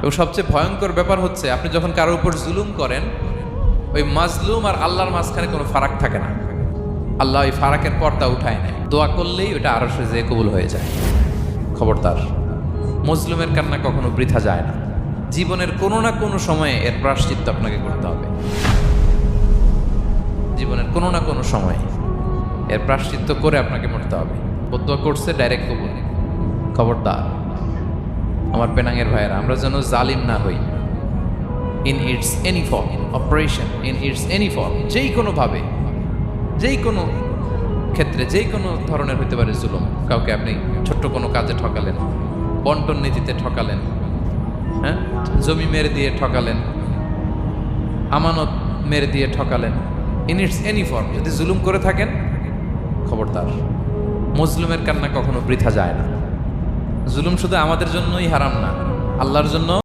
এবং সবচেয়ে ভয়ঙ্কর ব্যাপার হচ্ছে আপনি যখন কারোর উপর জুলুম করেন, ওই মাজলুম আর আল্লাহর মাঝখানে কোনো ফারাক থাকে না। আল্লাহ ওই ফারাকের পর্দা উঠায় নেয়, দোয়া করলেই ওটা আরশে যেয়ে কবুল হয়ে যায়। খবরদার, মজলুমের কান্না কখনো বৃথা যায় না। জীবনের কোনো না কোনো সময়ে এর প্রায়শ্চিত্ত আপনাকে করতে হবে। জীবনের কোনো না কোনো সময়ে এর প্রায়শ্চিত্ত করে আপনাকে মরতে হবে। বদুয়া করছে, ডাইরেক্ট কবুল। খবরদার আমার পেনাঙের ভাইয়েরা, আমরা যেন জালিম না হই। In it's any form, operation in it's any form, যেই কোনোভাবে, যেই কোনো ক্ষেত্রে, যেই কোনো ধরনের হতে পারে জুলুম। কাউকে আপনি ছোট্ট কোনো কাজে ঠকালেন, বন্টন নীতিতে ঠকালেন, হ্যাঁ, জমি মেরে দিয়ে ঠকালেন, আমানত মেরে দিয়ে ঠকালেন, ইন ইটস এনি ফর্ম যদি জুলুম করে থাকেন, খবরদার, মজলুমের কান্না কখনো বৃথা যায় না। জুলুম শুধু আমাদের জন্যই হারাম না, আল্লাহর জন্য